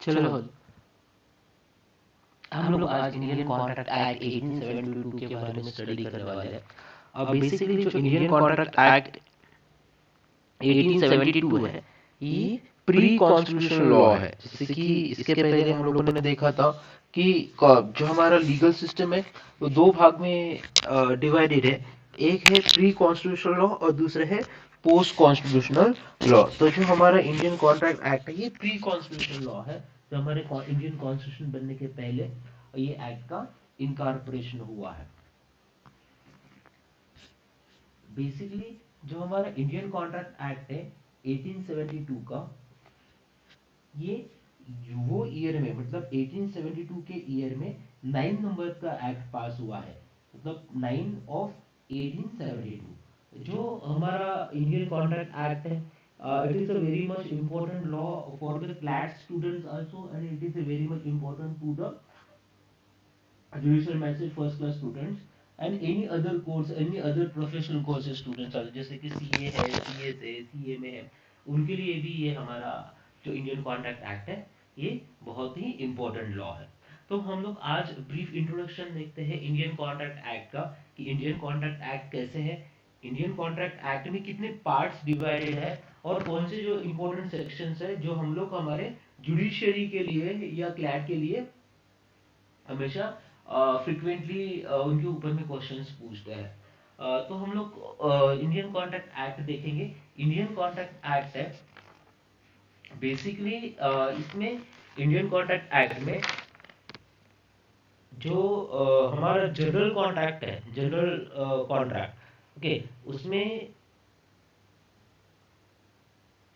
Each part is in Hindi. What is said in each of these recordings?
चलो हम लोग आज इंडियन कॉन्ट्रैक्ट एक्ट 1872 के बारे में स्टडी करने वाले हैं। अब बेसिकली जो इंडियन कॉन्ट्रैक्ट एक्ट 1872 है, ये प्री कॉन्स्टिट्यूशनल लॉ है। जैसे कि इसके पहले हम लोगों ने देखा था कि जो हमारा लीगल सिस्टम है वो दो भाग में डिवाइडेड है। एक है प्री कॉन्स्टिट्यूशनल लॉ और दूसरा है पोस्ट कॉन्स्टिट्यूशनल लॉ। तो जो हमारा इंडियन कॉन्ट्रैक्ट एक्ट है ये प्री कॉन्स्टिट्यूशनल लॉ है। जो हमारे इंडियन कॉन्स्टिट्यूशन बनने के पहले ये एक्ट का इनकॉर्पोरेशन हुआ है। बेसिकली जो हमारा इंडियन कॉन्ट्रैक्ट एक्ट है 1872 का, ये वो ईयर में मतलब 1872 के ईयर में 9 नंबर का एक्ट पास हुआ है, मतलब 9 ऑफ 1872। जो हमारा इंडियन कॉन्ट्रैक्ट एक्ट है, it is a very much important law for the CLAT students also, and it is very much important to the judicial magistrate first class students and any other course, any other professional courses students are, जैसे कि सीए है, सीएस है, सीए में है, उनके लिए भी ये हमारा जो इंडियन कॉन्ट्रैक्ट एक्ट है ये बहुत ही इम्पोर्टेंट लॉ है। तो हम लोग आज ब्रीफ इंट्रोडक्शन देखते हैं इंडियन कॉन्ट्रैक्ट एक्ट का, कि इंडियन कॉन्ट्रैक्ट एक्ट कैसे है, इंडियन कॉन्ट्रैक्ट एक्ट में कितने पार्ट्स डिवाइडेड है और कौन से जो इम्पोर्टेंट सेक्शंस है जो हम लोग हमारे जुडिशियरी के लिए या क्लैट के लिए हमेशा फ्रिक्वेंटली उनके ऊपर में क्वेश्चंस पूछते हैं। तो हम लोग इंडियन कॉन्ट्रैक्ट एक्ट देखेंगे। इंडियन कॉन्ट्रैक्ट एक्ट है बेसिकली, इसमें इंडियन कॉन्ट्रैक्ट एक्ट में जो हमारा जनरल कॉन्ट्रैक्ट है, जनरल कॉन्ट्रैक्ट, ओके, उसमें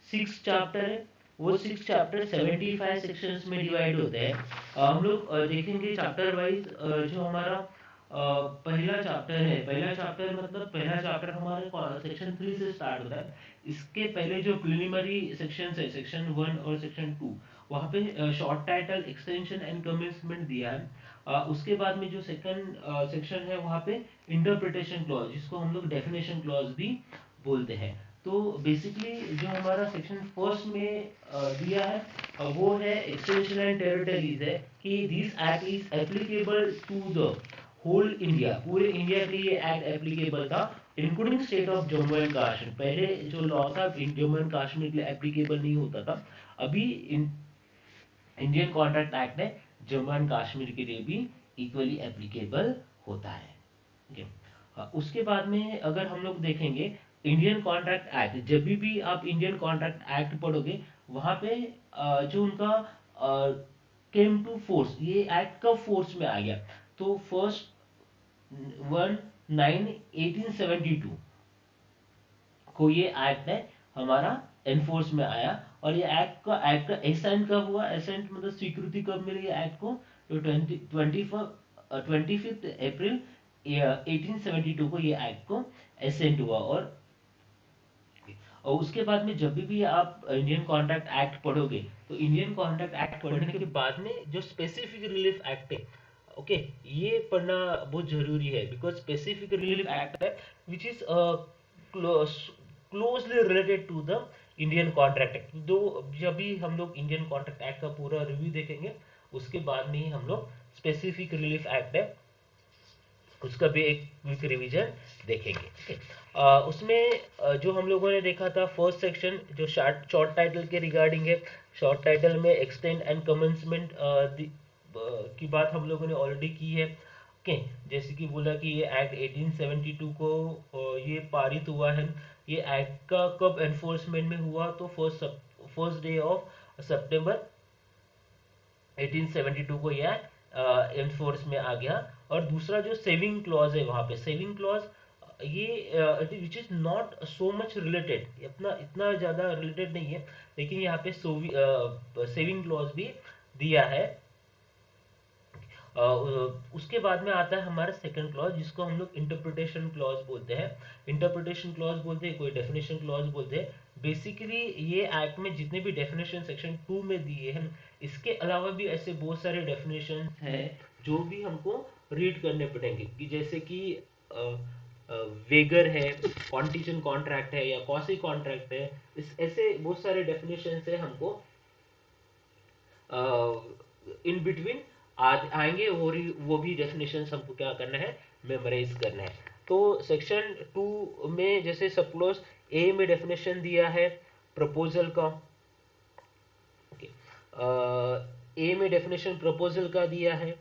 6 चैप्टर है। वो 6 चैप्टर 75 सेक्शंस में डिवाइड होते हैं। हम लोग देखेंगे चैप्टर वाइज। जो हमारा पहला चैप्टर है, पहला चैप्टर मतलब पहला चैप्टर हमारे सेक्शन 3 से स्टार्ट होता है। इसके पहले जो प्रिलिमिनरी सेक्शन है, सेक्शन 1 और सेक्शन 2, वहाँ पे short title, extension and commencement दिया है। उसके बाद में जो सेकंड सेक्शन है वहाँ पे इंटरप्रिटेशन क्लॉज, जिसको हम लोग डेफिनेशन क्लॉज भी बोलते हैं। तो बेसिकली जो हमारा सेक्शन फर्स्ट में दिया है वो है एक्सटेंशन एंड टेरिटरीज है, कि this act is applicable to the whole India, पूरे इंडिया के लिए एक्ट एप्लीकेबल था, including state of Jammu and Kashmir. पहले जो लॉ था जम्मू एंड कश्मीर के लिए एप्लीकेबल नहीं होता था। अभी इंडियन कॉन्ट्रैक्ट एक्ट है जम्मू एंड कश्मीर के लिए भी इक्वली एप्लीकेबल होता है। Okay. उसके बाद में अगर हम लोग देखेंगे इंडियन कॉन्ट्रैक्ट एक्ट, जब भी आप इंडियन कॉन्ट्रैक्ट एक्ट पढ़ोगे वहां पे जो उनका केम टू फोर्स, ये एक्ट कब फोर्स में आ गया, तो फर्स्ट 1/9/1872 को ये एक्ट है हमारा एनफोर्स में आया। और ये एक्ट का एसेंट कब हुआ, एसेंट मतलब स्वीकृति कब मिली एक्ट को, तो 25 अप्रैल 1872 को ये एक्ट को एसेंट हुआ। और उसके बाद में जब भी आप इंडियन कॉन्ट्रैक्ट एक्ट पढ़ोगे, तो इंडियन कॉन्ट्रैक्ट एक्ट पढ़ने के बाद में जो स्पेसिफिक रिलीफ एक्ट है, ओके, ये पढ़ना बहुत जरूरी है, बिकॉज स्पेसिफिक रिलीफ एक्ट है which is closely related to the Indian contract act. दो, जब भी हम लोग इंडियन कॉन्ट्रैक्ट एक्ट का पूरा रिव्यू देखेंगे उसके बाद में ही हम लोग स्पेसिफिक रिलीफ एक्ट है उसका भी एक क्विक रिवीजन देखेंगे। ठीक है, उसमें जो हम लोगों ने देखा था फर्स्ट सेक्शन जो शॉर्ट टाइटल के रिगार्डिंग है, शॉर्ट टाइटल में एक्सटेंड एंड कमेंसमेंट की बात हम लोगों ने ऑलरेडी की है। ओके, जैसे कि बोला कि ये एक्ट 1872 को ये पारित हुआ है। ये एक्ट का कब एनफोर्समेंट में हुआ, तो फर्स्ट डे ऑफ सितंबर 1872 को यह एनफोर्स में आ गया। और दूसरा जो सेविंग क्लॉज है, वहां पे सेविंग क्लॉज ये which is not so much related, इतना इतना ज्यादा रिलेटेड नहीं है, लेकिन यहाँ पे सेविंग क्लॉज भी दिया है। उसके बाद में आता है हमारा सेकंड क्लॉज, जिसको हम लोग इंटरप्रिटेशन क्लॉज बोलते हैं। इंटरप्रिटेशन क्लॉज बोलते हैं, कोई डेफिनेशन क्लॉज बोलते हैं। बेसिकली ये एक्ट में जितने भी डेफिनेशन सेक्शन 2 में दिए हैं, इसके अलावा भी ऐसे बहुत सारे डेफिनेशन हैं जो भी हमको रीड करने पड़ेंगे, कि जैसे कि वेगर है, कॉन्टीजन कॉन्ट्रैक्ट है या कॉसी कॉन्ट्रैक्ट है, इस ऐसे बहुत सारे डेफिनेशन है हमको इन बिटवीन आएंगे, और वो भी डेफिनेशन हमको क्या करना है, मेमोराइज करना है। तो सेक्शन 2 में जैसे सपोज ए में डेफिनेशन दिया है प्रपोजल का, ओके, ए में डेफिनेशन प्रपोजल का दिया है।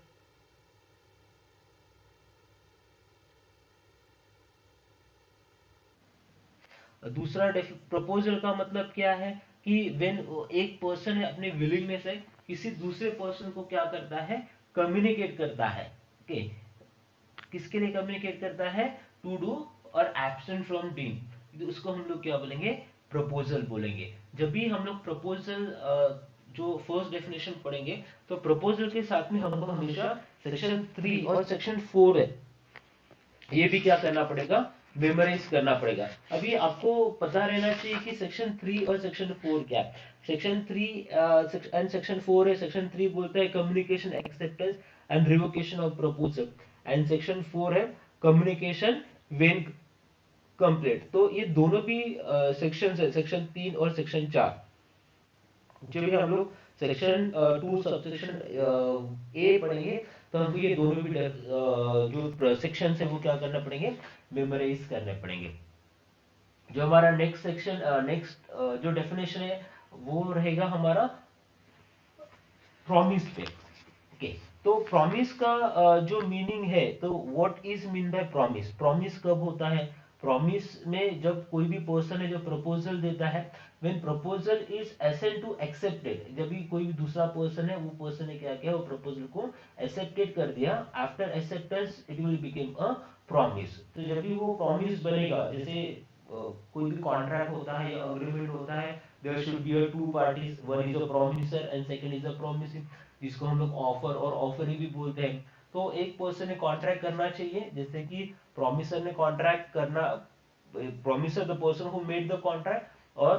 दूसरा प्रपोजल का मतलब क्या है कि व्हेन एक पर्सन है अपने विलिंगनेस है किसी दूसरे पर्सन को क्या करता है, कम्युनिकेट करता है, ओके, किसके लिए कम्युनिकेट करता है, टू डू और एब्सेंट फ्रॉम डूइंग, उसको हम लोग क्या बोलेंगे, प्रपोजल बोलेंगे। जब भी हम लोग प्रपोजल जो फर्स्ट डेफिनेशन पढ़ेंगे तो प्रपोजल के साथ में हमको हमेशा सेक्शन 3 और सेक्शन 4 है, ये भी क्या करना पड़ेगा, मेमोराइज करना पड़ेगा। अभी आपको पता रहना चाहिए कि सेक्शन 3 और सेक्शन 4 क्या है। सेक्शन 3 एंड सेक्शन 4 है, सेक्शन 3 बोलता है communication acceptance and revocation of proposal, and section 4 है कम्युनिकेशन व्हेन कंप्लीट। तो ये दोनों भी सेक्शंस है, सेक्शन 3 और सेक्शन 4। जब भी हम लोग सेक्शन 2 सबसेक्शन ए पढ़ेंगे तो हमको ये दोनों भी जो सेक्शन है वो क्या करना पड़ेंगे, मेमोराइज करने पड़ेंगे। जो हमारा नेक्स्ट सेक्शन नेक्स्ट जो डेफिनेशन है वो रहेगा हमारा प्रॉमिस पे, ओके। तो प्रॉमिस का जो मीनिंग है, तो what is mean by promise, promise कब होता है, प्रॉमिस में जब कोई भी पर्सन है जो प्रपोजल देता है, when proposal is assent to accepted, जब भी कोई भी दूसरा पर्सन है वो पर्सन ने क्या किया, वो प्रपोजल को एक्सेप्टेड कर दिया, after acceptance it will become a promise. तो जब भी वो प्रॉमिस बनेगा, जैसे कोई भी कॉन्ट्रैक्ट होता है या अग्रीमेंट होता है, there should be a two parties, one is a promisor and second is a promising, जिसको हम लोग ऑफर और ऑफरी भी बोलते हैं। तो एक पर्सन ने कॉन्ट्रैक्ट करना चाहिए, जैसे कि प्रॉमिसर ने कॉन्ट्रैक्ट करना, promiser the person who made the contract, और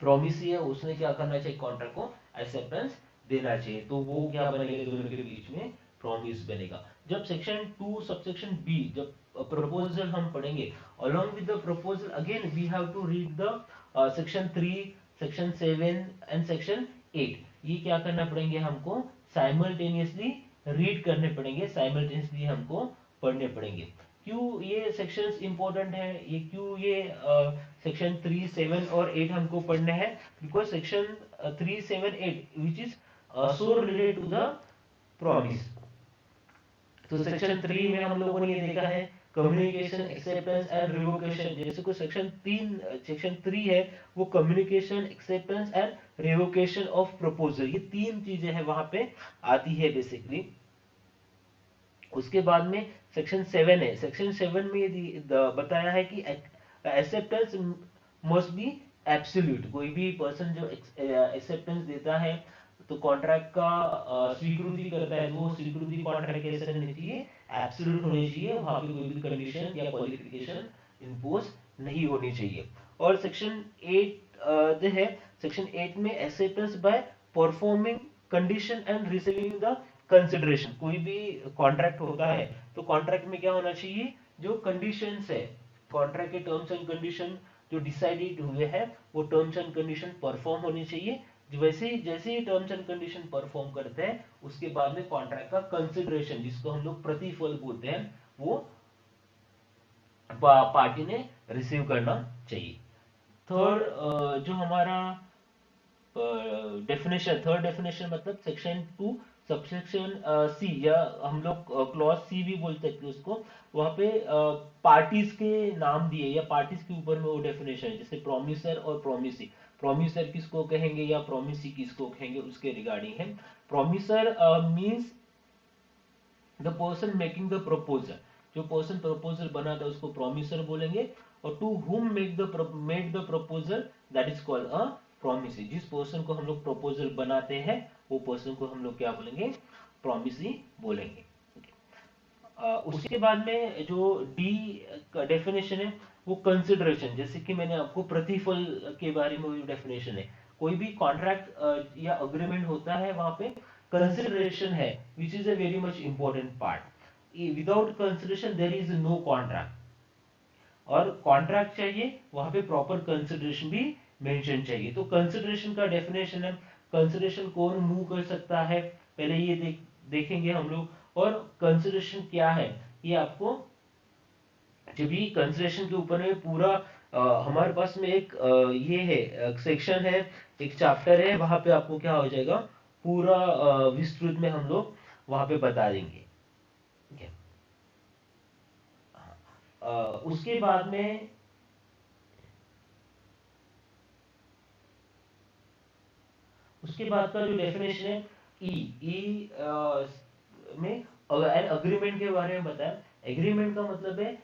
प्रॉमिस है उसने क्या करना चाहिए, कॉन्ट्रैक्ट को एक्सेप्टेंस देना चाहिए, तो वो क्या बनेगा, दोनों के बीच में प्रॉमिस बनेगा। जब सेक्शन 2 सबसेक्शन बी जब प्रपोजल हम पढ़ेंगे, along with the proposal again we have to read the section 3, section 7 and section 8। ये क्या करना पड़ेंगे हमको, साइमल्टेनियसली रीड करने पड़ेंगे, साइमल्टेनियसली हमको पढ़ने पड़ेंगे। क्यों ये सेक्शंस इंपॉर्टेंट है, ये क्यों ये सेक्शन 3, 7 और 8 हमको पढ़ने हैं, because section 3, 7, 8 which is so related to the promise. तो सेक्शन 3 में हम लोगों ने ये देखा है कम्युनिकेशन एक्सेप्टेंस एंड रिवोकेशन, जैसे को सेक्शन 3 है वो communication acceptance and revocation of proposal, ये तीन चीजें हैं वहां पे आती है बेसिकली। उसके बाद में सेक्शन 7 है, सेक्शन 7 में ये बताया है कि एक्सेप्टेंस मस्ट बी एब्सोल्यूट, कोई भी पर्सन जो एक्सेप्टेंस देता है तो कॉन्ट्रैक्ट का स्वीकृति करता है, तो वो स्वीकृति कॉन्ट्रैक्ट कैसे रहनी चाहिए, एब्सोल्यूट होनी चाहिए, वहां पे कोई भी कंडीशन या क्वालिफिकेशन इंपोज नहीं होनी चाहिए। और सेक्शन 8 है, सेक्शन 8 में acceptance by performing condition and receiving the consideration, कोई भी कॉन्ट्रैक्ट होता है तो कॉन्ट्रैक्ट में क्या होना चाहिए, जो कंडीशंस है, कॉन्ट्रैक्ट के टर्म्स एंड कंडीशन जो डिसाइडेड हुए हैं वो टर्म्स एंड कंडीशन परफॉर्म होनी चाहिए। जैसे ही टर्म्स एंड कंडीशन परफॉर्म करते हैं उसके बाद में कॉन्ट्रैक्ट का कंसिडरेशन, जिसको हम लोग प्रतिफल बोलते हैं, वो पार्टी ने रिसीव करना चाहिए। थर्ड जो हमारा डेफिनेशन, थर्ड डेफिनेशन मतलब सेक्शन 2 सबसेक्शन सी, या हम लोग क्लॉज सी भी बोलते हैं उसको, वहां पे पार्टीज के नाम दिए या पार्टीज के ऊपर में वो डेफिनेशन है, जैसे प्रोमिसर और प्रोमिसी, प्रोमिसर किसको कहेंगे या प्रोमिसी किसको कहेंगे उसके रिगार्डिंग है। Promisor means the person making the proposal, जो पर्सन प्रपोजल बनाता है उसको प्रोमिसर बोलेंगे, और to whom made the proposal that is called a promisee, जिस पर्सन को हम लोग प्रपोजल बनाते हैं वो पर्सन को हम लोग क्या बोलेंगे, प्रोमिसी बोलेंगे। उसके बाद में जो डी का डेफिनेशन है वो कंसिडरेशन, जैसे कि मैंने आपको प्रतिफल के बारे में डेफिनेशन है, कोई भी कॉन्ट्रैक्ट या अग्रीमेंट होता है वहां पे कंसिडरेशन है, which is a very much important part, without consideration there is no contract, और कॉन्ट्रैक्ट चाहिए वहां पे प्रॉपर कंसिडरेशन भी मेंशन चाहिए। तो कंसिडरेशन का डेफिनेशन है कंसिडरेशन कौन मूव कर सकता है, पहले ये देखेंगे हम लोग। और कंसिडरेशन क्या है ये आपको, जब भी कंसिडरेशन के ऊपर में पूरा हमारे पास में एक ये है सेक्शन है, एक चैप्टर है, वहां पे आपको क्या हो जाएगा, पूरा विस्तृत में हम लोग वहां पे बता देंगे। ठीक है। उसके बाद में उसके बाद का जो डेफिनेशन है ई में एन अग्रीमेंट के बारे में बताया। एग्रीमेंट का मतलब है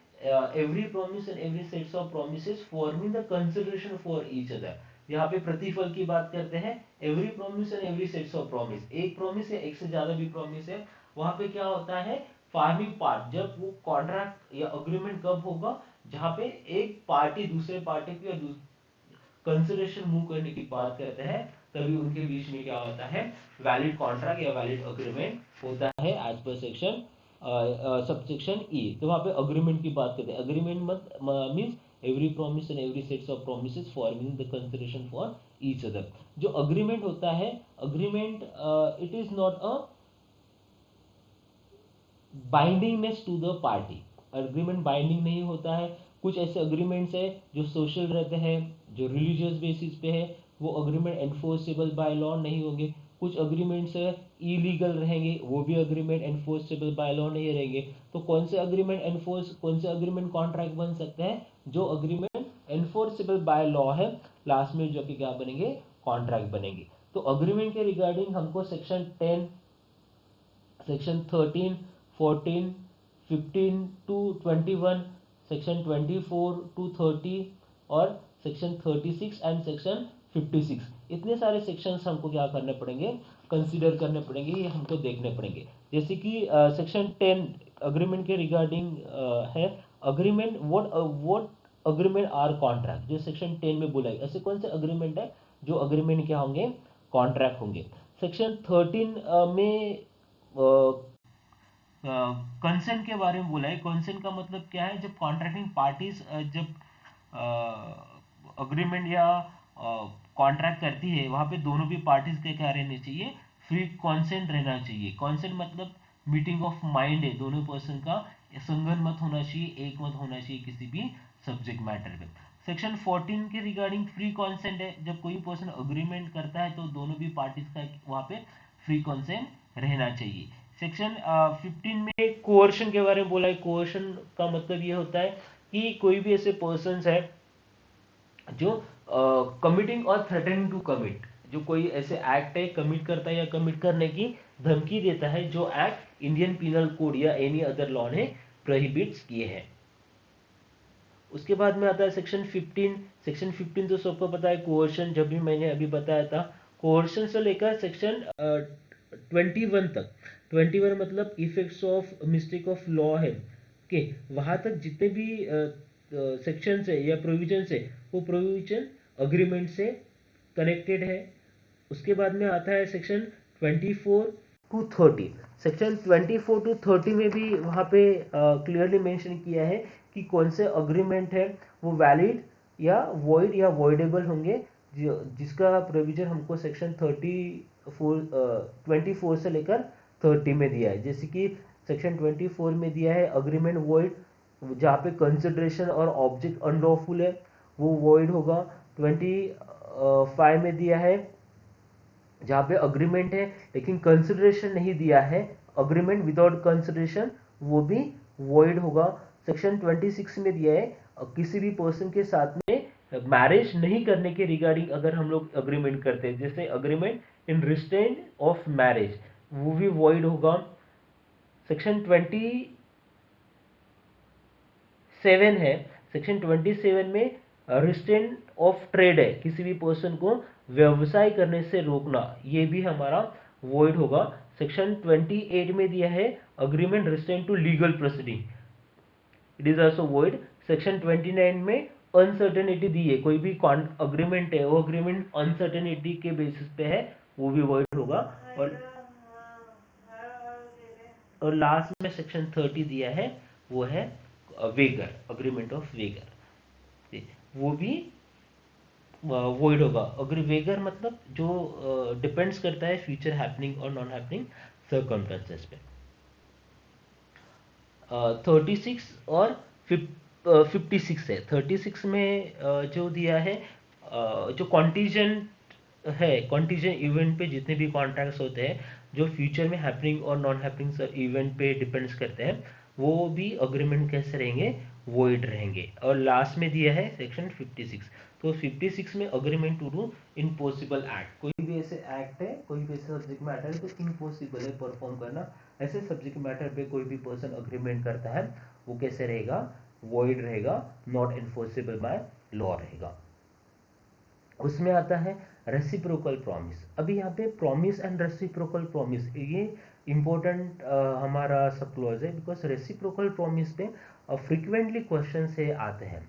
every promise and every sets of promises forming the consideration for each other. यहाँ पे प्रतिफल की बात करते हैं। Every promise and every sets of promise, एक प्रॉमिस है, एक से ज्यादा भी प्रॉमिस है, वहां पे क्या होता है फार्मिंग पार्ट, जब वो कॉन्ट्रैक्ट या अग्रीमेंट कब होगा, जहां पे एक पार्टी दूसरे पार्टी की कंसिडरेशन मूव करने की बात करते हैं, तभी उनके बीच में क्या होता है, वैलिड कॉन्ट्रैक्ट या वैलिड अग्रीमेंट होता है एज पर सेक्शन सबसेक्शन ई। तो वहां पे अग्रीमेंट की बात करते हैं। Agreement means every promise and every sets of promises forming the consideration for each other. जो अग्रीमेंट होता है, agreement it is not a bindingness to the party. Agreement binding नहीं होता है। कुछ ऐसे अग्रीमेंट्स है जो सोशल रहते हैं, जो रिलीजियस बेसिस पे है, वो अग्रीमेंट एनफोर्सेबल बाय लॉ नहीं होंगे। कुछ अग्रीमेंट्स है इलीगल रहेंगे, वो भी अग्रीमेंट एनफोर्सेबल बाय लॉ नहीं रहेंगे। तो कौन से अग्रीमेंट कॉन्ट्रैक्ट बन सकते हैं, जो अग्रीमेंट एनफोर्सेबल बाय लॉ है, लास्ट में जो कि क्या बनेंगे, कॉन्ट्रैक्ट बनेंगे। तो अग्रीमेंट के रिगार्डिंग हमको section 10, section 13, 14, 15 to 21, section 24 to 30 और सेक्शन 36 एंड सेक्शन 56, इतने सारे सेक्शंस हमको क्या करने पड़ेंगे, कंसीडर करने पड़ेंगे, ये हमको देखने पड़ेंगे। जैसे कि सेक्शन 10 अग्रीमेंट के रिगार्डिंग है, agreement what agreement are contract, जो सेक्शन 10 में बोला है, ऐसे कौन से अग्रीमेंट है जो अग्रीमेंट क्या होंगे, कॉन्ट्रैक्ट होंगे। सेक्शन 13 में कंसेंट के बारे में बोला है। कंसेंट का मतलब क्या है, जब कॉन्ट्रैक्टिंग पार्टीज जब अग्रीमेंट या कॉन्ट्रैक्ट करती है, वहां पे दोनों भी पार्टीज के क्या रहने चाहिए, फ्री कॉन्सेंट रहना चाहिए। कॉन्सेंट मतलब मीटिंग ऑफ माइंड है, दोनों पर्सन का संगन मत होना चाहिए, एक मत होना चाहिए किसी भी सब्जेक्ट मैटर पे। सेक्शन 14 के रिगार्डिंग फ्री कॉन्सेंट है, जब कोई पर्सन अग्रीमेंट करता है तो दोनों भी पार्टीज का वहां पे फ्री कॉन्सेंट रहना चाहिए। सेक्शन 15 में कोअर्शन के बारे में बोला है। कोअर्शन का मतलब ये होता है कि कोई भी ऐसे पर्सन है जो कमिटिंग और थ्रेटनिंग टू कमिट, जो कोई ऐसे एक्ट है कमिट करता है या कमिट करने की धमकी देता है, जो एक्ट इंडियन पिनल कोड या एनी अदर लॉ ने प्रोहिबिट्स किए हैं। उसके बाद में आता है सेक्शन 15। सेक्शन 15 तो सबको पता है, कोअर्शन, जब भी मैंने अभी बताया था, कोअर्शन से लेकर सेक्शन 21 तक। 21 मतलब effects of mistake of law है कि वहां तक जितने भी सेक्शन है या प्रोविजन है, वो प्रोविजन अग्रीमेंट से कनेक्टेड है। उसके बाद में आता है सेक्शन 24 टू 30। सेक्शन 24 टू 30 में भी वहां पे क्लियरली मेंशन किया है कि कौन से अग्रीमेंट है वो वैलिड या वॉइड या वॉइडेबल होंगे, जिसका प्रोविजन हमको सेक्शन 24 से लेकर 30 में दिया है। जैसे कि सेक्शन 24 में दिया है अग्रीमेंट वॉइड, जहाँ पे कंसिडरेशन और ऑब्जेक्ट अनलॉफुल है, वो वॉइड होगा। 25 में दिया है जहाँ पे अग्रीमेंट है लेकिन कंसिडरेशन नहीं दिया है, अग्रीमेंट विदाउट कंसिडरेशन, वो भी वॉइड होगा। सेक्शन 26 में दिया है किसी भी पर्सन के साथ में मैरिज नहीं करने के रिगार्डिंग अगर हम लोग अग्रीमेंट करते हैं, जैसे agreement in restraint of marriage, वो भी वॉइड होगा। सेक्शन 27 है, सेक्शन 27 में रिस्ट्रेंट ऑफ ट्रेड है, किसी भी पर्सन को व्यवसाय करने से रोकना, ये भी हमारा वॉइड होगा। सेक्शन 28 में दिया है agreement restraint to legal proceeding, it is also void. Section 29 में अनसर्टेनिटी दी है, कोई भी अग्रीमेंट है वो अग्रीमेंट अनसर्टेनिटी के बेसिस पे है, वो भी वॉइड होगा। और लास्ट में सेक्शन 30 दिया है, वो है वेगर, अग्रीमेंट ऑफ वेगर, वो भी वॉइड होगा। अगर वेगर मतलब जो डिपेंड्स करता है फ्यूचर हैपनिंग और नॉन हैपनिंग सर्कमस्टेंसेस पे। 36 और 56 है। 36 में जो दिया है जो कॉन्टीजेंट है, कॉन्टीजेंट इवेंट पे जितने भी कॉन्ट्रैक्ट्स होते हैं जो फ्यूचर में हैपनिंग और नॉन हैपनिंग इवेंट पे डिपेंड्स करते हैं, वो भी अग्रीमेंट कैसे रहेंगे, वॉइड रहेंगे। और लास्ट में दिया है सेक्शन 56। तो 56 में agreement to do impossible act, कोई भी ऐसे एक्ट है, कोई भी ऐसे सब्जेक्ट मैटर है तो इम्पॉसिबल है परफॉर्म करना, ऐसे सब्जेक्ट मैटर पे कोई भी पर्सन अग्रीमेंट करता है वो कैसे रहेगा, वॉइड रहेगा, नॉट इन्फोर्सेबल बाय लॉ रहेगा। उसमें आता है रेसिप्रोकल प्रॉमिस। अभी यहाँ पे प्रॉमिस एंड रेसिप्रोकल प्रॉमिस ये इंपॉर्टेंट हमारा सब क्लॉज है, बिकॉज रेसिप्रोकल प्रॉमिस पे फ्रिक्वेंटली क्वेश्चन से आते हैं।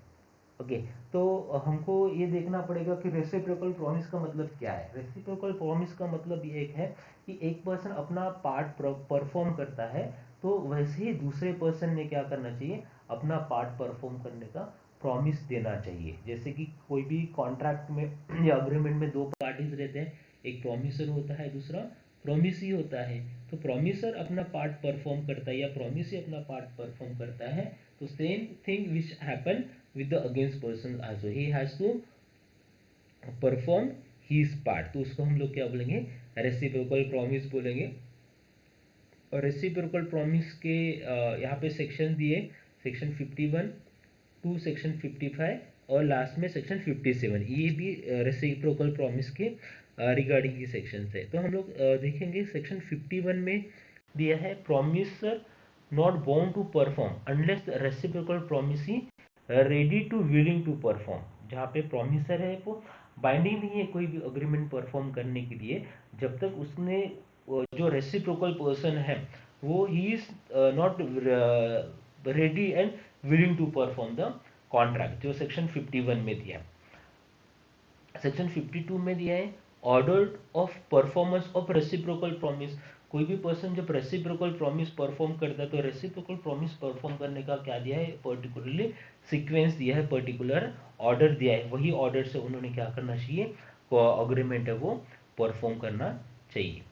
ओके तो हमको ये देखना पड़ेगा कि रेसिप्रोकल प्रॉमिस का मतलब क्या है। रेसिप्रोकल प्रॉमिस का मतलब ये एक है कि एक पर्सन अपना पार्ट परफॉर्म करता है तो वैसे ही दूसरे पर्सन ने क्या करना चाहिए, अपना पार्ट परफॉर्म करने का प्रॉमिस देना चाहिए। जैसे कि कोई भी कॉन्ट्रैक्ट में या अग्रीमेंट में दो पार्टीज रहते हैं, एक प्रॉमिसर होता है, दूसरा प्रॉमिसी होता है। तो प्रॉमिसर अपना पार्ट परफॉर्म करता है या प्रॉमिसी अपना पार्ट परफॉर्म करता है, तो same thing which happen with the against person also, he has to perform his part, तो उसको हम लोग क्या बोलेंगे, रेसिप्रोकल प्रॉमिस बोलेंगे। और रेसिप्रोकल प्रॉमिस के यहाँ पे सेक्शन दिए, सेक्शन 51 टू सेक्शन 55 और लास्ट में सेक्शन 57, ये भी रेसिप्रोकल प्रॉमिस के रिगार्डिंग की सेक्शन है। तो हम लोग देखेंगे सेक्शन 51 में दिया है promisor not bound to perform unless reciprocal promisee ready to willing to perform. जहाँ पे प्रॉमिसर है वो बाइंडिंग नहीं है कोई भी अग्रीमेंट परफॉर्म करने के लिए, जब तक उसने जो रेसिप्रोकल पर्सन है वो ही is not ready and willing to perform the contract, जो सेक्शन 51 में दिया है। सेक्शन 52 में दिया है order of performance of reciprocal promise. कोई भी पर्सन जब रेसिप्रोकल प्रॉमिस परफॉर्म करता है तो रेसिप्रोकल प्रॉमिस परफॉर्म करने का क्या दिया है, पर्टिकुलरली सीक्वेंस दिया है, पर्टिकुलर ऑर्डर दिया है। वही ऑर्डर से उन्होंने क्या करना चाहिए, अग्रीमेंट है वो परफॉर्म करना चाहिए।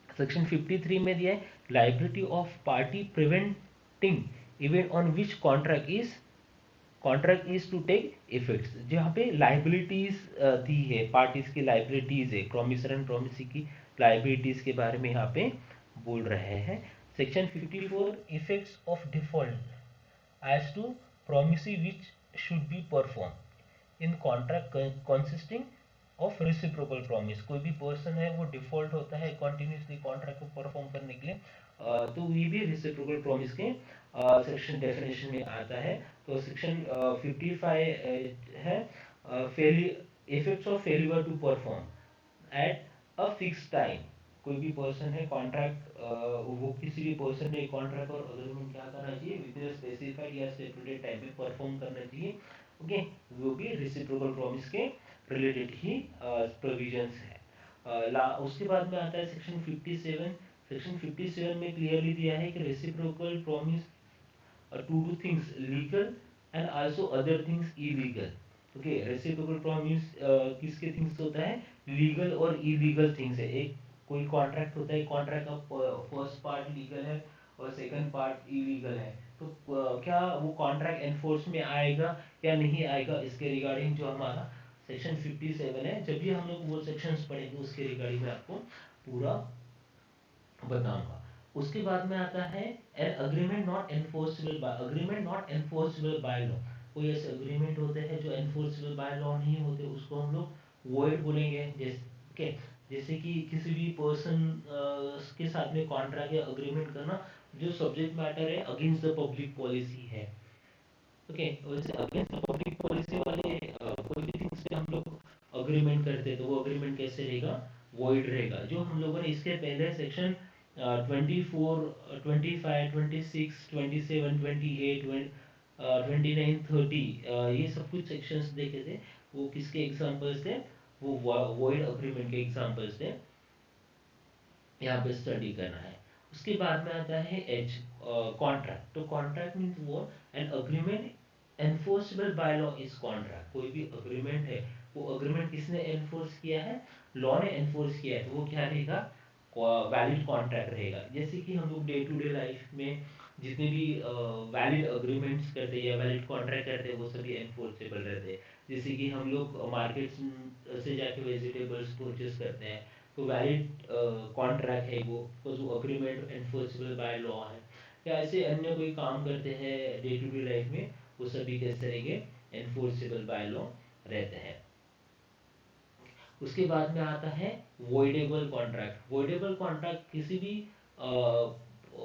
सेक्शन 53 में दिया है liability of party preventing event on which contract is to take effects. जहाँ पे लाइबिलिटीज दी है, पार्टीज की लाइबिलिटीज है, प्रोमिसर एंड प्रोमिसी की लाइबिलिटीज के बारे में यहाँ पे बोल रहे हैं। Section 54 effects of default as to promissory which should be performed in contract consisting of reciprocal promise। कोई भी पर्सन है वो डिफॉल्ट होता है कंटिन्यूसली कॉन्ट्रैक्ट को परफॉर्म करने के लिए, तो ये भी रेसिप्रोकल प्रॉमिस के सेक्शन डेफिनेशन में आता है। तो सेक्शन 55 है effects of failure to perform at a fix time. कोई भी पर्सन है कॉन्ट्रैक्ट, वो किसी भी पर्सन ने कॉन्ट्रैक्ट और अग्रीमेंट क्या करना चाहिए, विद इन स्पेसिफाइड या स्टेपुलेटेड टाइम में परफॉर्म करना चाहिए। ओके वो भी रेसिप्रोकल प्रॉमिस के रिलेटेड ही प्रोविजंस है। उसके बाद में आता है सेक्शन 57। सेक्शन 57 में क्लियरली दिया है कि reciprocal promise to do things legal and also other things illegal। Okay reciprocal promise किसके थिंग्स होता है, लीगल और इलीगल थिंग्स है। एक कोई कॉन्ट्रैक्ट होता है, कॉन्ट्रैक्ट का फर्स्ट पार्ट लीगल है और सेकंड पार्ट इलीगल है, तो क्या वो कॉन्ट्रैक्ट एनफोर्स में आएगा या नहीं आएगा, इसके रिगार्डिंग जो हमारा सेक्शन 57 है, जब भी हम लोग वो सेक्शंस पढ़ेंगे उसके रिगार्डिंग में आपको पूरा बताऊंगा। उसके बाद में आता है an agreement not enforceable bye, agreement not enforceable by law. कोई ऐसे अग्रीमेंट होते हैं जो एनफोर्सेबल बाय लॉ नहीं होते, उसको हम लोग वॉइड बोलेंगे। जैसे जैसे कि किसी भी पर्सन के साथ में कॉन्ट्रैक्ट या अग्रीमेंट करना जो सब्जेक्ट मैटर है अगेंस्ट द पब्लिक पॉलिसी है। ओके वैसे अगेंस्ट द पब्लिक पॉलिसी वाले कोई भी थिंग्स पे हम लोग अग्रीमेंट करते हैं तो वो अग्रीमेंट कैसे रहेगा, वॉइड रहेगा। जो हम लोगों ने इसके पहले सेक्शन 24 25 26 27 28 29 30 ये सब कुछ सेक्शंस देखे थे, वो किसके एग्जांपल्स थे, वो वॉइड अग्रीमेंट के एग्जांपल्स थे, यहाँ पे स्टडी करना है। उसके बाद में आता है एच कॉन्ट्रैक्ट। तो कॉन्ट्रैक्ट मीन्स वो an agreement enforceable by law is contract, कोई भी अग्रीमेंट है, वो अग्रीमेंट किसने एनफोर्स किया है, लॉ ने एनफोर्स किया है, तो वो क्या रहेगा, वैलिड कॉन्ट्रैक्ट रहेगा। जैसे कि हम लोग डे टू डे लाइफ में जितने भी वैलिड अग्रीमेंट्स करते हैं या वैलिड कॉन्ट्रैक्ट करते हैं वो सभी एनफोर्सेबल रहते हैं। जैसे कि हम लोग मार्केट से जाके वेजिटेबल्स परचेस करते हैं, तो वैलिड कॉन्ट्रैक्ट है वो अग्रीमेंट एनफोर्सेबल बाय लॉ है। या ऐसे अन्य कोई काम करते हैं डे टू डे लाइफ में, वो सभी किस तरीके एनफोर्सेबल बाय लॉ रहते हैं। उसके बाद में आता है वॉइडेबल कॉन्ट्रैक्ट। वॉइडेबल कॉन्ट्रैक्ट किसी भी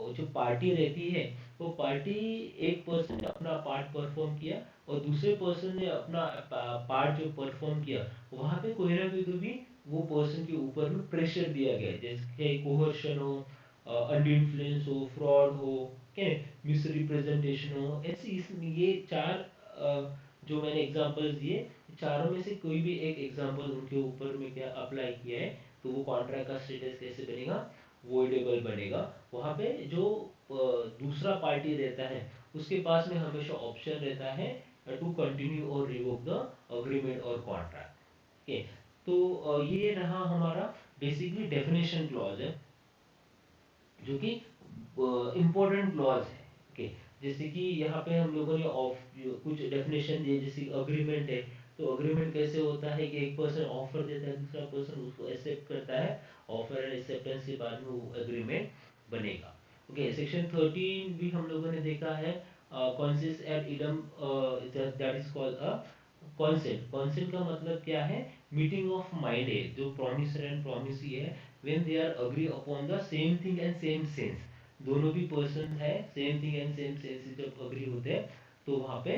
जो पार्टी रहती है, वो पार्टी, एक पर्सन ने अपना पार्ट परफॉर्म किया और दूसरे पर्सन ने अपना पार्ट जो परफॉर्म किया, वहां पे कोई ना कोई तो भी वो पर्सन के ऊपर में प्रेशर दिया गया है, जैसे कोहर्शन हो, अंडर इन्फ्लुएंस हो, फ्रॉड हो, क्या मिस रिप्रेजेंटेशन हो, ऐसी ये चार जो मैंने एग्जांपल्स दिए, चारों में से कोई भी एक एग्जांपल उनके ऊपर में क्या अप्लाई किया है, तो वो कॉन्ट्रैक्ट का स्टेटस कैसे बनेगा, वॉइडेबल बनेगा। वहां पे जो दूसरा पार्टी रहता है उसके पास में हमेशा ऑप्शन रहता है टू कंटिन्यू और रिवोक द अग्रीमेंट और कॉन्ट्रैक्ट। ओके, तो ये रहा हमारा बेसिकली डेफिनेशन क्लॉज है, जो कि इम्पोर्टेंट क्लॉज है। ओके, जैसे कि यहाँ पे हम लोगों ने ऑफ कुछ डेफिनेशन दिए, जैसे अग्रीमेंट है, तो अग्रीमेंट कैसे होता है कि एक पर्सन ऑफर देता है, दूसरा पर्सन उसको एक्सेप्ट करता है, ऑफर एंड एक्सेप्टेंस के बाद में वो अग्रीमेंट बनेगा। ओके, सेक्शन 13 भी हम लोगों ने देखा है, consist at idem, that is called a consent. Consent का मतलब क्या है, मीटिंग ऑफ माइंड है, जो प्रॉमिसर एंड प्रॉमिसी है, when they are agree upon the same thing and same sense, दोनों भी पर्सन है same thing and same sense जब अग्री होते हैं, तो वहां पे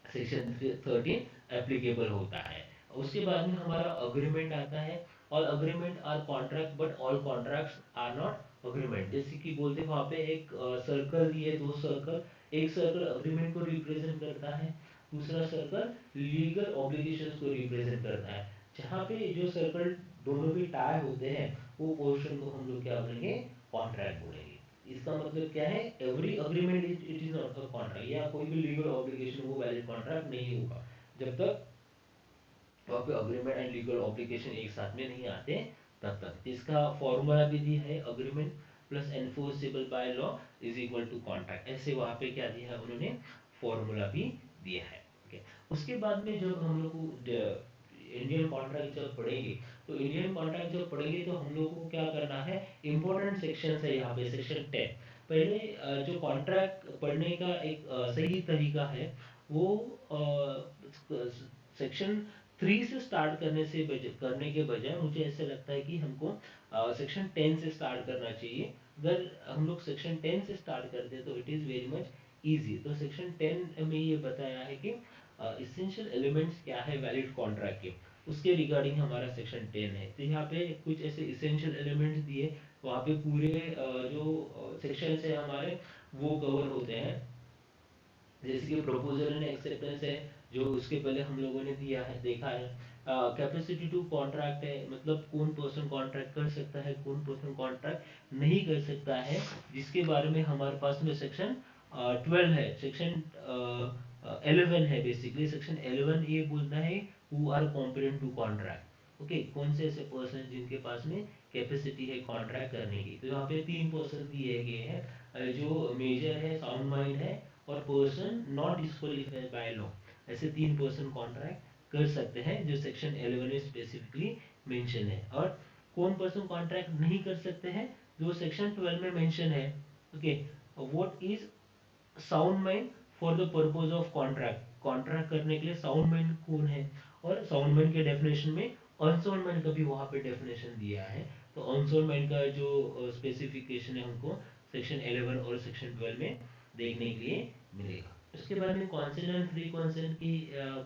सेक्शन 13 एप्लीकेबल होता है। उसके बाद में हमारा अग्रीमेंट आता है। All agreement are contract but all contracts are not agreement. जैसे कि बोलते हैं वहां पे एक सर्कल दिए, दो सर्कल, एक सर्कल अग्रीमेंट को रिप्रेजेंट करता है, दूसरा सर्कल लीगल ऑब्लिगेशंस को रिप्रेजेंट करता है। जहाँ पे जो सर्कल दोनों भी टाई होते हैं, वो पोर्शन को हम लोग क्या बोलेंगे, कॉन्ट्रैक्ट बोलेंगे। इसका मतलब क्या है, every agreement it is not a contract, या कोई भी लीगल ऑब्लिगेशन वो वैलिड कॉन्ट्रैक्ट नहीं होगा जब तक वहाँ पे अग्रीमेंट एंड लीगल ऑब्लिगेशन एक साथ में नहीं आते तब तक। इसका फॉर्मूला भी दिया है, agreement plus enforceable by law is equal to contract, ऐसे वहाँ पे क्या दिया है उन्होंने, फॉर्मूला भी दिया है। ओके, उसके बाद में जब हम लोग इंडियन कॉन्ट्रैक्ट जब पढ़ेंगे, तो इंडियन कॉन्ट्रैक्ट जब पढ़ेंगे तो हम लोग को क्या करना है, इंपॉर्टेंट सेक्शन है यहाँ पे सेक्शन 10। पहले जो कॉन्ट्रैक्ट पढ़ने का एक सही तरीका है, वो सेक्शन 3 से स्टार्ट करने के बजाय मुझे ऐसा लगता है कि हमको सेक्शन 10 से स्टार्ट करना चाहिए। अगर हम लोग सेक्शन 10 से स्टार्ट करते हैं तो it is very much easy. तो सेक्शन 10 में ये बताया है कि इसेंशियल एलिमेंट्स क्या है वैलिड कॉन्ट्रैक्ट के, उसके रिगार्डिंग हमारा सेक्शन 10 है। तो यहाँ पे कुछ ऐसे इसेंशियल एलिमेंट्स दिए, वहाँ पे पूरे जो सेक्शन है हमारे वो कवर होते हैं। जैसे कि प्रपोजल एंड एक्सेप्टेंस है, जो उसके पहले हम लोगों ने दिया है, देखा है। कैपेसिटी टू कॉन्ट्रैक्ट है, मतलब कौन पर्सन कॉन्ट्रैक्ट कर सकता है, कौन पर्सन कॉन्ट्रैक्ट नहीं कर सकता है, जिसके बारे में हमारे पास में सेक्शन 12 है, सेक्शन 11 है। बेसिकली सेक्शन 11 ये बोलता है who are competent to contract. Okay, कौन से ऐसे पर्सन जिनके पास में कैपेसिटी है कॉन्ट्रैक्ट करने की। तो यहाँ पे 3 पर्सन दिए गए हैं, जो मेजर है, साउंड माइंड है, और person not disqualified by law. ऐसे 3 पर्सन कॉन्ट्रैक्ट कर सकते हैं जो सेक्शन 11 में स्पेसिफिकली मेंशन है। और कौन पर्सन कॉन्ट्रैक्ट नहीं कर सकते हैं, जो सेक्शन 12 में मेंशन है। Okay, what is sound mind for the purpose of contract, contract करने के लिए साउंड माइंड कौन है। और साउंड माइंड के डेफिनेशन में अनसाउंड माइंड का भी वहां पे डेफिनेशन दिया है। तो अनसाउंड माइंड का जो स्पेसिफिकेशन है हमको सेक्शन 11 और सेक्शन 12 में देखने के लिए मिलेगा। उसके बाद में कॉन्सेंट एंड फ्री कॉन्सेंट की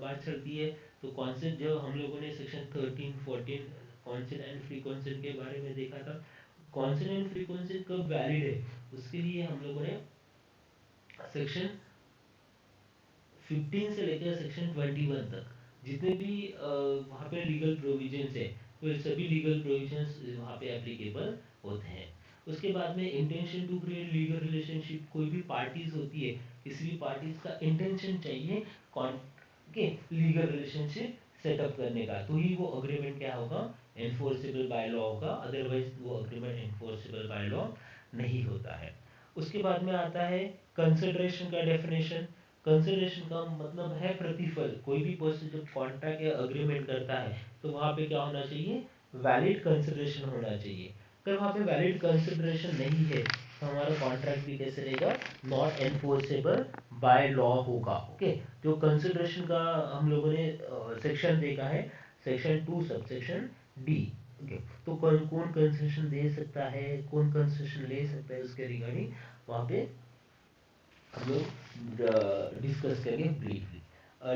बात चलती है। तो कॉन्सेंट जो हम लोगों ने section 13 14 consent and free consent के बारे में देखा था। कॉन्सेंट एंड फ्री कॉन्सेंट कब वैलिड है, उसके लिए हम लोगों ने सेक्शन 15 से लेकर सेक्शन 21 तक जितने भी वहाँ पे लीगल प्रोविजंस है, वो सभी लीगल प्रोविजंस वहाँ पे एप्लीकेबल होते हैं। उसके बाद में intention to create legal relationship, कोई भी पार्टीज होती है, किसी भी पार्टीज का इंटेंशन चाहिए के लीगल रिलेशनशिप सेटअप करने का, तो ही वो अग्रीमेंट क्या होगा, एनफोर्सेबल बाय लॉ होगा, अदरवाइज वो अग्रीमेंट एनफोर्सेबल बाय लॉ नहीं होता है। उसके बाद में आता है कंसिडरेशन का डेफिनेशन। कंसिडरेशन का मतलब है प्रतिफल। कोई भी पर्सन जब कॉन्ट्रैक्ट या अग्रीमेंट करता है तो वहां पे क्या होना चाहिए, वैलिड कंसिडरेशन होना चाहिए। अगर वहां पे वैलिड कंसिडरेशन नहीं है तो हमारा कॉन्ट्रैक्ट भी कैसे रहेगा, नॉट एनफोर्सेबल बाय लॉ होगा। ओके, जो कंसिडरेशन का हम लोगों ने सेक्शन देखा है, सेक्शन 2 सबसेक्शन डी। ओके, तो कौन कौन कंसेशन दे सकता है, कौन कंसेशन ले सकता है, उसके रिगार्डिंग वहां पे हम लोग डिस्कस करेंगे ब्रीफली।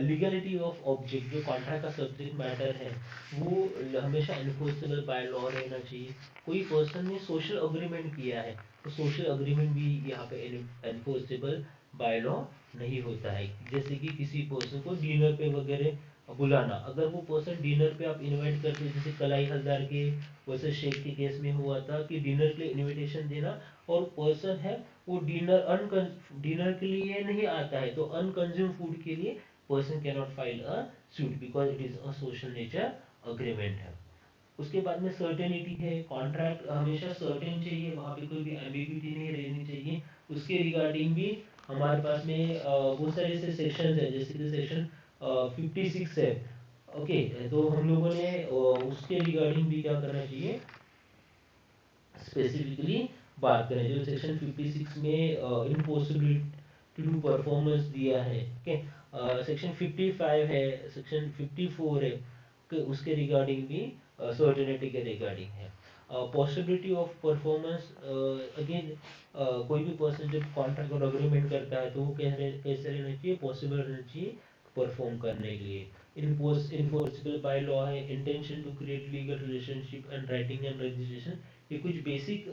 लीगलिटी ऑफ ऑब्जेक्ट, जो कॉन्ट्रैक्ट का सब्जेक्ट मैटर है वो हमेशा एनफोर्सेबल बाय लॉ रहना चाहिए। कोई पर्सन ने सोशल अग्रीमेंट किया है तो सोशल अग्रीमेंट भी यहाँ पे एनफोर्सेबल बाय लॉ नहीं होता है। जैसे कि किसी पर्सन को डिनर पे वगैरह बुलाना, अगर वो पर्सन डिनर पे आप इनवाइट करते हैं, जैसे कलाई हलदार के वैसे शेख के केस में हुआ था कि डिनर के लिए इनविटेशन देना, और पर्सन है वो डिनर के लिए नहीं आता है, तो अनकंज्यूम फूड के लिए person can not file a suit because it is a social nature agreement है। उसके बाद में सर्टेनिटी है, कॉन्ट्रैक्ट हमेशा सर्टेन चाहिए, वहां पे कोई भी एम्बिग्यूटी नहीं रहनी चाहिए। उसके रिगार्डिंग भी हमारे पास में बहुत सारे ऐसे सेक्शन है, जैसे कि सेक्शन 56 है। ओके, तो हम लोगों ने उसके रिगार्डिंग भी क्या करना चाहिए, स्पेसिफिकली बात करें। जो सेक्शन 56 में इम्पॉसिबिलिटी टू परफॉर्मेंस दिया है, ओके, सेक्शन 55 है, सेक्शन 54 है, उसके रिगार्डिंग भी सर्टेनिटी के रिगार्डिंग है। पॉसिबिलिटी ऑफ परफॉर्मेंस, अगेन कोई भी पर्सन जब कॉन्ट्रैक्ट और अग्रीमेंट करता है तो वो कैसे रहना चाहिए, पॉसिबल रहना चाहिए परफॉर्म करने के लिए। इनफोर्सिबल बाय लॉ है, intention to create legal relationship and writing and registration. ये कुछ बेसिक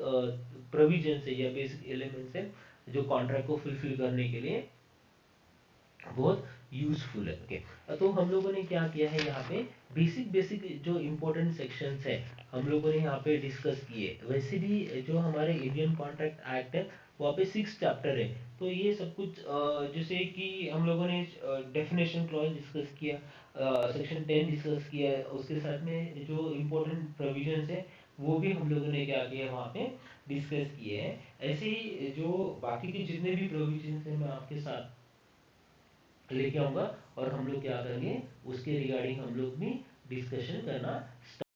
प्रोविजन है या बेसिक एलिमेंट्स है जो कॉन्ट्रैक्ट को फुलफिल करने के लिए बहुत यूजफुल है। ओके, तो हम लोगों ने क्या किया है, यहाँ पे बेसिक बेसिक जो इम्पोर्टेंट सेक्शंस है हम लोगों ने यहाँ पे डिस्कस किए। वैसे भी जो हमारे इंडियन कॉन्ट्रैक्ट एक्ट है वहाँ पे 6 चैप्टर है, तो ये सब कुछ जैसे कि हम लोगों ने डेफिनेशन क्लॉज डिस्कस किया, सेक्शन 10 डिस्कस किया, उसके साथ में जो इम्पोर्टेंट प्रोविजंस है वो भी हम लोगों ने क्या किया वहाँ पे डिस्कस किए हैं। ऐसे ही जो बाकी के जितने भी प्रोविजंस हैं मैं आपके साथ लेके आऊंगा और हम लोग क्या करेंगे उसके रिगार्डिंग हम लोग भी डिस्कशन करना